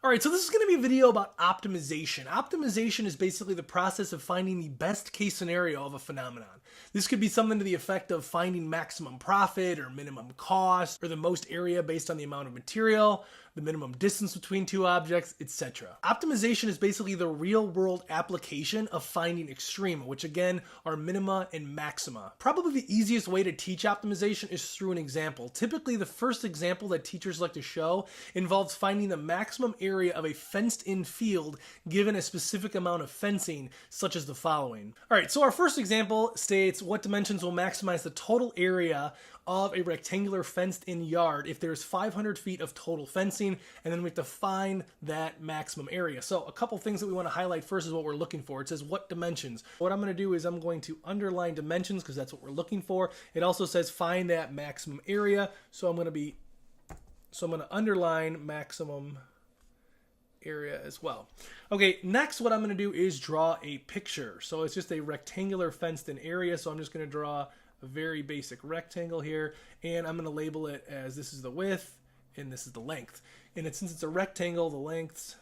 All right, so this is going to be a video about optimization. Optimization is basically the process of finding the best case scenario of a phenomenon. This could be something to the effect of finding maximum profit or minimum cost or the most area based on the amount of material, the minimum distance between two objects, etc. Optimization is basically the real-world application of finding extrema, which again are minima and maxima. Probably the easiest way to teach optimization is through an example. Typically, the first example that teachers like to show involves finding the maximum area of a fenced-in field given a specific amount of fencing, such as the following. All right, so our first example states what dimensions will maximize the total area of a rectangular fenced-in yard if there's 500 feet of total fencing, and then we have to find that maximum area. So a couple things that we want to highlight first is what we're looking for. It says what dimensions. What I'm going to do is I'm going to underline dimensions because that's what we're looking for. It also says find that maximum area, so I'm going to underline maximum area as well. Okay, next what I'm going to do is draw a picture. So it's just a rectangular fenced-in area, so I'm just going to draw a very basic rectangle here, and I'm going to label it as this is the width and this is the length. And since it's a rectangle, the lengths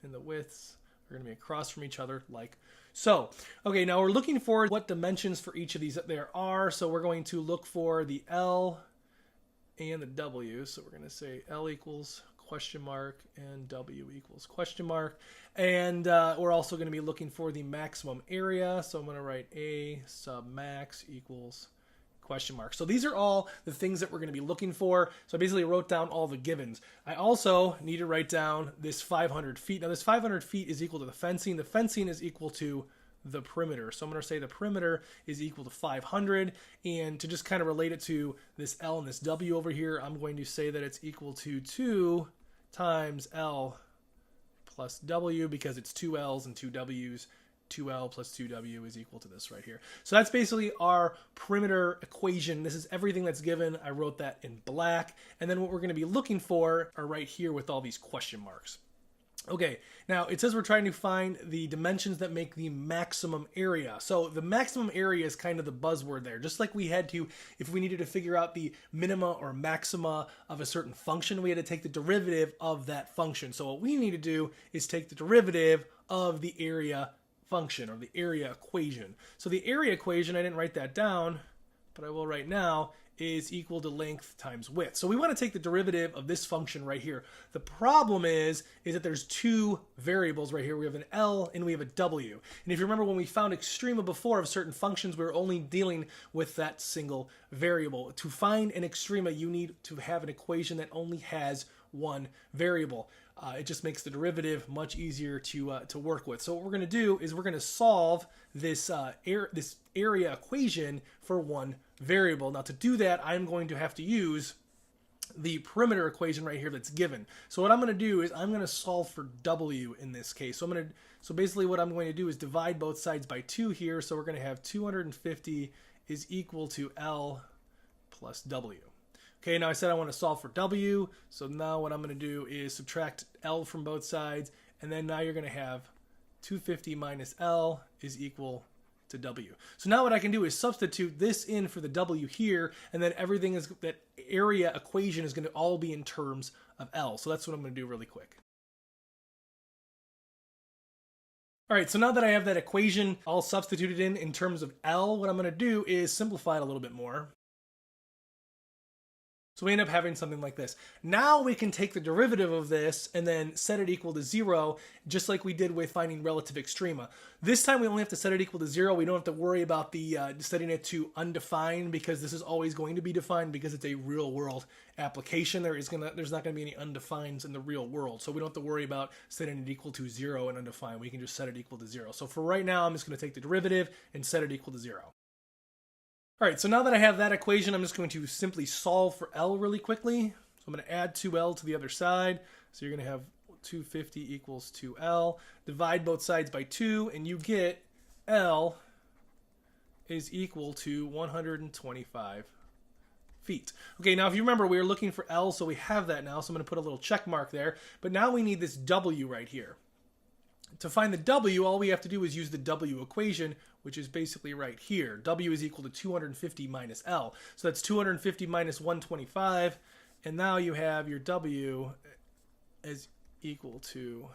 and the widths are going to be across from each other like so. Okay, now we're looking for what dimensions for each of these there are. So we're going to look for the L and the W. So we're going to say L equals question mark and W equals question mark. And we're also going to be looking for the maximum area. So I'm going to write A sub max equals question mark. So these are all the things that we're going to be looking for. So I basically wrote down all the givens. I also need to write down this 500 feet. Now this 500 feet is equal to the fencing. The fencing is equal to the perimeter. So I'm going to say the perimeter is equal to 500. And to just kind of relate it to this L and this W over here, I'm going to say that it's equal to 2 times L plus W, because it's 2 L's and 2 W's. 2L plus 2W is equal to this right here. So that's basically our perimeter equation. This is everything that's given. I wrote that in black. And then what we're going to be looking for are right here with all these question marks. Okay, now it says we're trying to find the dimensions that make the maximum area. So the maximum area is kind of the buzzword there. Just like we had to, if we needed to figure out the minima or maxima of a certain function, we had to take the derivative of that function. So what we need to do is take the derivative of the area function or the area equation. So the area equation, I didn't write that down, but I will right now, is equal to length times width. So we want to take the derivative of this function right here. The problem is that there's two variables right here. We have an L and we have a W. And if you remember when we found extrema before of certain functions, we were only dealing with that single variable. To find an extrema, you need to have an equation that only has one variable. It just makes the derivative much easier to work with. So what we're going to do is we're going to solve this area equation for one variable. Now to do that, I'm going to have to use the perimeter equation right here that's given. So what I'm going to do is I'm going to solve for W in this case. So basically what I'm going to do is divide both sides by 2 here. So we're going to have 250 is equal to L plus W. Okay, now I said I want to solve for W, so now what I'm going to do is subtract L from both sides, and then now you're going to have 250 minus L is equal to W. So now what I can do is substitute this in for the W here, and then everything is, that area equation is going to all be in terms of L. So that's what I'm going to do really quick. All right, so now that I have that equation all substituted in terms of L, what I'm going to do is simplify it a little bit more. So we end up having something like this. Now we can take the derivative of this and then set it equal to 0, just like we did with finding relative extrema. This time we only have to set it equal to 0. We don't have to worry about the setting it to undefined, because this is always going to be defined because it's a real world application. There's not going to be any undefineds in the real world. So we don't have to worry about setting it equal to 0 and undefined. We can just set it equal to 0. So for right now, I'm just going to take the derivative and set it equal to 0. All right, so now that I have that equation, I'm just going to simply solve for L really quickly. So I'm going to add 2L to the other side. So you're going to have 250 equals 2L. Divide both sides by 2, and you get L is equal to 125 feet. Okay, now if you remember, we were looking for L, so we have that now. So I'm going to put a little check mark there. But now we need this W right here. To find the W, all we have to do is use the W equation, which is basically right here. W is equal to 250 minus L. So that's 250 minus 125. And now you have your W as equal to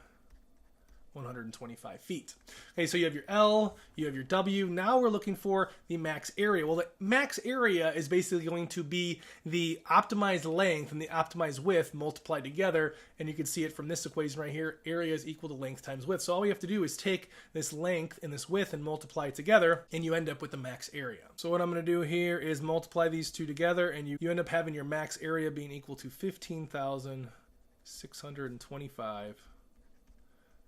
125 feet. Okay, so you have your L, you have your W. Now we're looking for the max area. Well, the max area is basically going to be the optimized length and the optimized width multiplied together, and you can see it from this equation right here. Area is equal to length times width. So all we have to do is take this length and this width and multiply it together, and you end up with the max area. So what I'm going to do here is multiply these two together, and you end up having your max area being equal to 15,625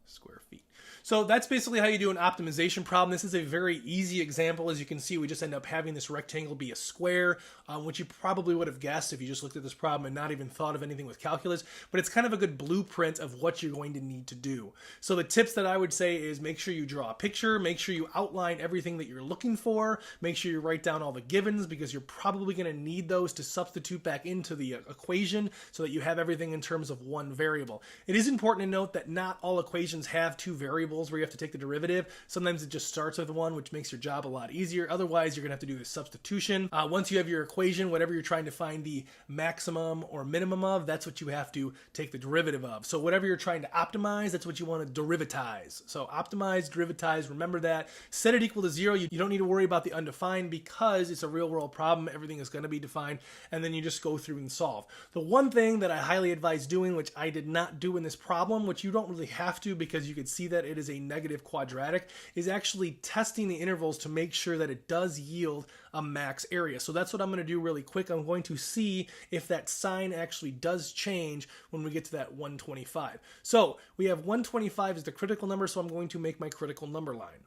square feet. So that's basically how you do an optimization problem. This is a very easy example. As you can see, we just end up having this rectangle be a square, which you probably would have guessed if you just looked at this problem and not even thought of anything with calculus, but it's kind of a good blueprint of what you're going to need to do. So the tips that I would say is make sure you draw a picture, make sure you outline everything that you're looking for, make sure you write down all the givens because you're probably going to need those to substitute back into the equation so that you have everything in terms of one variable. It is important to note that not all equations have two variables where you have to take the derivative. Sometimes it just starts with one, which makes your job a lot easier. Otherwise, you're going to have to do the substitution. Once you have your equation, whatever you're trying to find the maximum or minimum of, that's what you have to take the derivative of. So whatever you're trying to optimize, that's what you want to derivatize. So optimize, derivatize, remember that. Set it equal to 0. You don't need to worry about the undefined because it's a real world problem. Everything is going to be defined, and then you just go through and solve. The one thing that I highly advise doing, which I did not do in this problem, which you don't really have to because you could see that it is a negative quadratic, is actually testing the intervals to make sure that it does yield a max area. So that's what I'm going to do really quick. I'm going to see if that sign actually does change when we get to that 125. So we have 125 as the critical number, so I'm going to make my critical number line.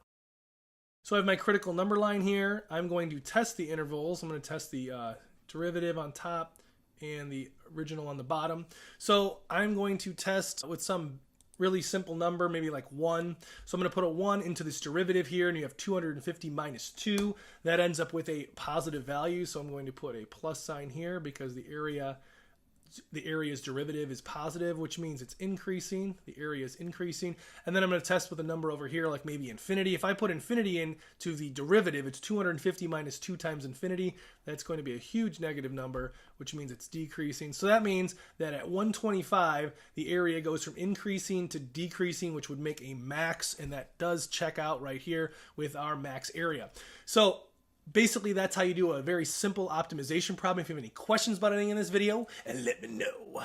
So I have my critical number line here. I'm going to test the intervals. I'm going to test the derivative on top and the original on the bottom. So I'm going to test with some really simple number, maybe like 1. So I'm going to put a 1 into this derivative here, and you have 250 minus 2. That ends up with a positive value, so I'm going to put a plus sign here because the area's derivative is positive, which means it's increasing. The area is increasing. And then I'm going to test with a number over here, like maybe infinity. If I put infinity into the derivative, it's 250 minus 2 times infinity. That's going to be a huge negative number, which means it's decreasing. So that means that at 125, the area goes from increasing to decreasing, which would make a max, and that does check out right here with our max area. So basically, that's how you do a very simple optimization problem. If you have any questions about anything in this video, let me know.